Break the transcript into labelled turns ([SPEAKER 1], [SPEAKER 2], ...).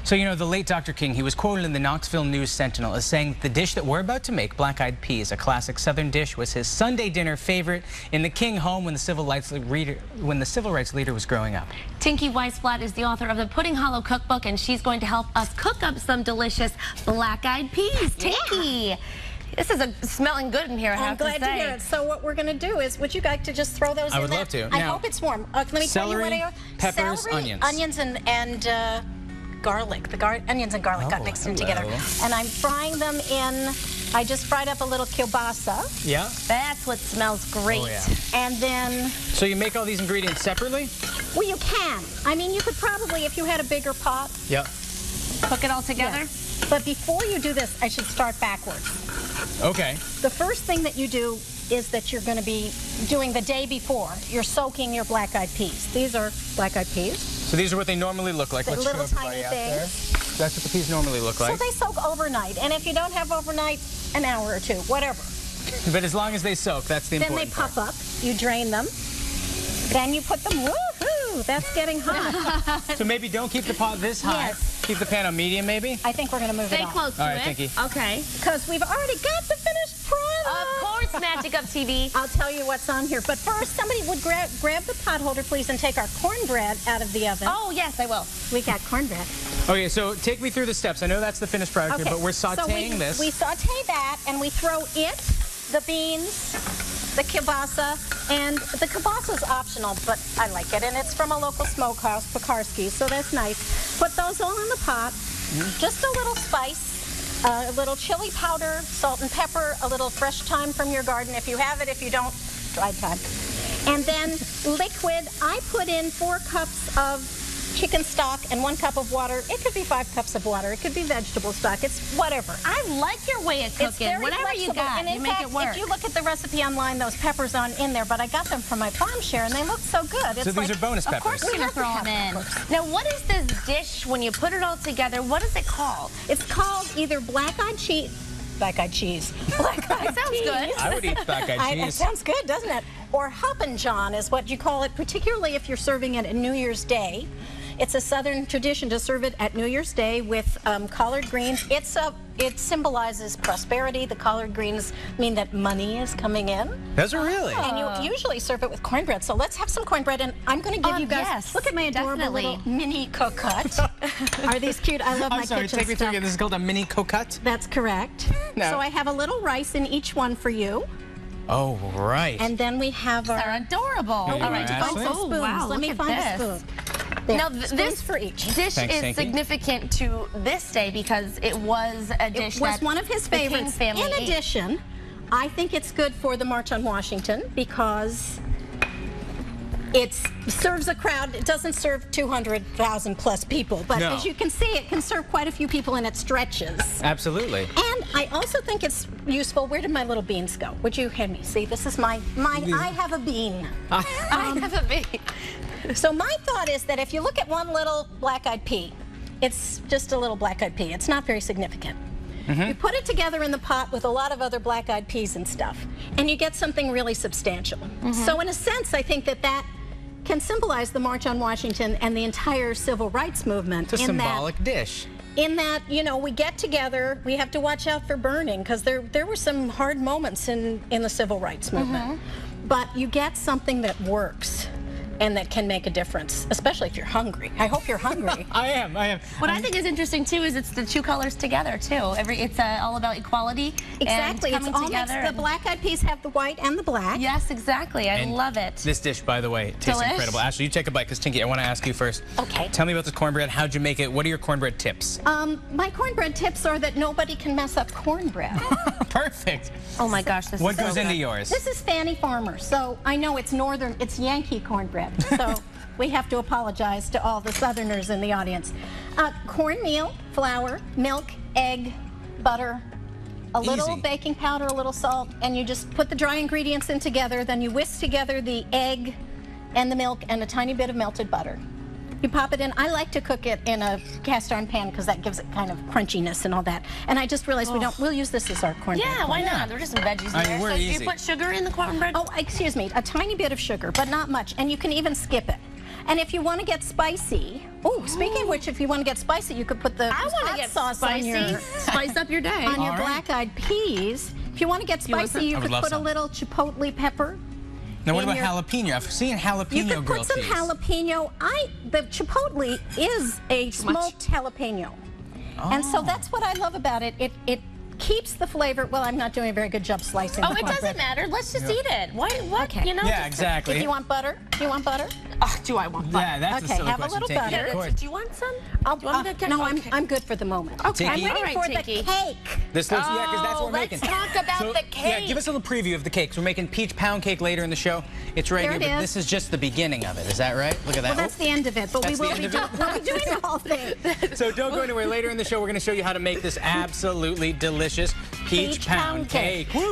[SPEAKER 1] So, you know, the late Dr. King, he was quoted in the Knoxville News Sentinel as saying the dish that we're about to make, black-eyed peas, a classic Southern dish, was his Sunday dinner favorite in the King home when the civil rights leader was growing up.
[SPEAKER 2] Tinky Weisblatt is the author of the Pudding Hollow Cookbook, and she's going to help us cook up some delicious black-eyed peas. Tinky! Yeah. This is smelling good in here, I have to say.
[SPEAKER 3] I'm glad to hear it. So what we're going to do is, would you like to just throw those in there?
[SPEAKER 1] I would love to.
[SPEAKER 3] I hope it's warm. Let me tell you what they are.
[SPEAKER 1] Peppers,
[SPEAKER 3] celery, onions, and garlic. The onions and garlic got mixed in together. And I'm frying them in, I just fried up a little kielbasa.
[SPEAKER 1] Yeah.
[SPEAKER 2] That's what smells great.
[SPEAKER 1] Oh, yeah.
[SPEAKER 3] And then...
[SPEAKER 1] So you make all these ingredients separately?
[SPEAKER 3] Well, you can. I mean, you could probably, if you had a bigger pot.
[SPEAKER 1] Yeah.
[SPEAKER 2] Cook it all together?
[SPEAKER 3] Yes. But before you do this, I should start backwards.
[SPEAKER 1] Okay.
[SPEAKER 3] The first thing that you do is that you're going to be doing the day before. You're soaking your black-eyed peas. These are black-eyed peas.
[SPEAKER 1] So these are what they normally look like.
[SPEAKER 3] Let's little tiny things.
[SPEAKER 1] That's what the peas normally look like.
[SPEAKER 3] So they soak overnight, and if you don't have overnight, an hour or two, whatever.
[SPEAKER 1] But as long as they soak, that's the important part.
[SPEAKER 3] Then they puff up. You drain them. Then you put them. Woohoo! That's getting hot.
[SPEAKER 1] So maybe don't keep the pot this high.
[SPEAKER 3] Yes.
[SPEAKER 1] Keep the pan on medium, maybe.
[SPEAKER 3] I think we're going to move it on.
[SPEAKER 2] Stay close to
[SPEAKER 1] all right,
[SPEAKER 2] it.
[SPEAKER 1] Tinky.
[SPEAKER 2] Okay.
[SPEAKER 3] Because we've already got the finished product.
[SPEAKER 2] Of course, WWLP-TV.
[SPEAKER 3] I'll tell you what's on here. But first, somebody would grab the pot holder, please, and take our cornbread out of the oven.
[SPEAKER 2] Oh, yes, I will.
[SPEAKER 3] We got cornbread.
[SPEAKER 1] Okay, so take me through the steps. I know that's the finished product here, but we're sauteing this.
[SPEAKER 3] We saute that, and we throw it, the beans, the kielbasa, and the kielbasa is optional, but I like it, and it's from a local smokehouse, Pekarski's, so that's nice. Put those all in the pot. Just a little spice, a little chili powder, salt and pepper, a little fresh thyme from your garden. If you have it, if you don't, dried thyme. And then liquid, I put in 4 cups of chicken stock and 1 cup of water. It could be 5 cups of water. It could be vegetable stock. It's whatever.
[SPEAKER 2] I like your way of cooking.
[SPEAKER 3] It's very
[SPEAKER 2] whatever
[SPEAKER 3] flexible.
[SPEAKER 2] you got,
[SPEAKER 3] and in
[SPEAKER 2] you make
[SPEAKER 3] fact,
[SPEAKER 2] it work.
[SPEAKER 3] if you look at the recipe online, those peppers aren't in there, but I got them from my farm share, and they look so good. It's
[SPEAKER 1] so these are bonus peppers.
[SPEAKER 2] Of course we're going to throw them in. Now, what is this dish, when you put it all together, what is it called?
[SPEAKER 3] It's called either black-eyed cheese. Black-eyed cheese. Black-eyed
[SPEAKER 2] sounds
[SPEAKER 3] cheese.
[SPEAKER 2] good.
[SPEAKER 1] I would eat black-eyed cheese.
[SPEAKER 3] That sounds good, doesn't it? Or Hoppin' John is what you call it, particularly if you're serving it at New Year's Day. It's a Southern tradition to serve it at New Year's Day with collard greens. It symbolizes prosperity. The collard greens mean that money is coming in.
[SPEAKER 1] Does it really?
[SPEAKER 3] And you usually serve it with cornbread. So let's have some cornbread, and I'm going to give you guys.
[SPEAKER 2] Yes,
[SPEAKER 3] look at my adorable little mini cocotte. Are these cute? I love my kitchen
[SPEAKER 1] take me through.
[SPEAKER 3] stuff.
[SPEAKER 1] This is called a mini cocotte.
[SPEAKER 3] That's correct.
[SPEAKER 1] No.
[SPEAKER 3] So I have a little rice in each one for you.
[SPEAKER 1] Oh, right.
[SPEAKER 3] And then we have our.
[SPEAKER 2] They're adorable.
[SPEAKER 1] All right,
[SPEAKER 3] Find some spoons.
[SPEAKER 2] Wow,
[SPEAKER 3] Let me
[SPEAKER 2] look
[SPEAKER 3] find
[SPEAKER 2] at
[SPEAKER 3] a
[SPEAKER 2] this.
[SPEAKER 3] spoon. There,
[SPEAKER 2] Now,
[SPEAKER 3] spoons
[SPEAKER 2] this
[SPEAKER 3] for each.
[SPEAKER 2] dish
[SPEAKER 1] Thanks,
[SPEAKER 2] is
[SPEAKER 1] Tinky.
[SPEAKER 2] significant to this day because it was a dish
[SPEAKER 3] It was
[SPEAKER 2] that
[SPEAKER 3] one of his
[SPEAKER 2] the King
[SPEAKER 3] favorites.
[SPEAKER 2] family
[SPEAKER 3] In
[SPEAKER 2] ate.
[SPEAKER 3] addition, I think it's good for the March on Washington because it serves a crowd. It doesn't serve 200,000 plus people, but
[SPEAKER 1] No.
[SPEAKER 3] as you can see, it can serve quite a few people, and it stretches.
[SPEAKER 1] Absolutely.
[SPEAKER 3] And I also think it's useful. Where did my little beans go? Would you hand me? See, this is my I have a bean.
[SPEAKER 2] I have a big.
[SPEAKER 3] So my thought is that if you look at one little black-eyed pea, it's just a little black-eyed pea. It's not very significant. You put it together in the pot with a lot of other black-eyed peas and stuff, and you get something really substantial. So in a sense, I think that can symbolize the March on Washington and the entire civil rights movement.
[SPEAKER 1] It's a symbolic dish.
[SPEAKER 3] In that, you know, we get together, we have to watch out for burning, because there were some hard moments in the civil rights movement. But you get something that works and that can make a difference, especially if you're hungry. I hope you're hungry.
[SPEAKER 1] I am.
[SPEAKER 2] What I think is interesting too is it's the 2 colors together too. It's all about equality.
[SPEAKER 3] Exactly.
[SPEAKER 2] And coming
[SPEAKER 3] it's all
[SPEAKER 2] together.
[SPEAKER 3] mixed. The black-eyed peas have the white and the black.
[SPEAKER 2] Yes, exactly. I love it.
[SPEAKER 1] This dish, by the way, tastes
[SPEAKER 2] Delish.
[SPEAKER 1] incredible. Ashley, you take a bite, because Tinky, I want to ask you first.
[SPEAKER 3] Okay.
[SPEAKER 1] Tell me about this cornbread. How'd you make it? What are your cornbread tips?
[SPEAKER 3] My cornbread tips are that nobody can mess up cornbread.
[SPEAKER 1] Perfect.
[SPEAKER 2] Oh my gosh, this
[SPEAKER 1] What
[SPEAKER 2] is so
[SPEAKER 1] goes into
[SPEAKER 2] good.
[SPEAKER 1] yours?
[SPEAKER 3] This is Fannie Farmer, so I know it's northern, it's Yankee cornbread, so we have to apologize to all the Southerners in the audience. Cornmeal, flour, milk, egg, butter, a little
[SPEAKER 1] Easy.
[SPEAKER 3] baking powder, a little salt, and you just put the dry ingredients in together, then you whisk together the egg and the milk and a tiny bit of melted butter. You pop it in. I like to cook it in a cast iron pan because that gives it kind of crunchiness and all that. And I just realized we'll use this as our cornbread.
[SPEAKER 2] Yeah, why not? There's just some veggies in
[SPEAKER 1] I mean,
[SPEAKER 2] there.
[SPEAKER 1] we're
[SPEAKER 2] So do
[SPEAKER 1] easy.
[SPEAKER 2] you put sugar in the cornbread?
[SPEAKER 3] Oh, excuse me, a tiny bit of sugar, but not much, and you can even skip it. And if you want to get spicy, speaking of which, if you want to get spicy, you could put the hot sauce on your
[SPEAKER 2] spice up your day.
[SPEAKER 3] on your black-eyed peas. If you want to get spicy, you could put a little chipotle pepper.
[SPEAKER 1] Now, what about jalapeno? I've seen jalapeno
[SPEAKER 3] You could
[SPEAKER 1] grilled
[SPEAKER 3] put some
[SPEAKER 1] cheese.
[SPEAKER 3] jalapeno. The chipotle is a smoked jalapeno. And so that's what I love about it. It keeps the flavor. Well, I'm not doing a very good job slicing.
[SPEAKER 2] Oh, it doesn't matter. Let's just eat it. What? Okay. You know?
[SPEAKER 1] Yeah, exactly.
[SPEAKER 3] Do you want butter? Do you want butter?
[SPEAKER 2] Oh, do I want butter?
[SPEAKER 1] Yeah, that's a
[SPEAKER 3] Okay,
[SPEAKER 1] silly
[SPEAKER 3] have a
[SPEAKER 1] question.
[SPEAKER 3] little
[SPEAKER 1] Tinky.
[SPEAKER 3] butter.
[SPEAKER 1] Of course.
[SPEAKER 2] Do you want some? Do you want me to get
[SPEAKER 3] No,
[SPEAKER 2] okay.
[SPEAKER 3] I'm good for the moment.
[SPEAKER 2] Okay.
[SPEAKER 3] I'm waiting
[SPEAKER 2] All right,
[SPEAKER 3] for
[SPEAKER 2] Tinky.
[SPEAKER 3] the cake.
[SPEAKER 1] This looks, yeah, because that's what we're making.
[SPEAKER 2] Let's talk about the cake.
[SPEAKER 1] Yeah, give us a little preview of the cakes. We're making peach pound cake later in the show. It's right
[SPEAKER 3] There
[SPEAKER 1] here,
[SPEAKER 3] it
[SPEAKER 1] but
[SPEAKER 3] is.
[SPEAKER 1] this is just the beginning of it. Is that right? Look at that.
[SPEAKER 3] Well, that's the end of it, but we
[SPEAKER 1] That's the
[SPEAKER 3] will
[SPEAKER 1] end
[SPEAKER 3] be,
[SPEAKER 1] of it?
[SPEAKER 3] we'll be doing the whole thing.
[SPEAKER 1] So don't go anywhere. Later in the show, we're going to show you how to make this absolutely delicious peach pound cake. Woo!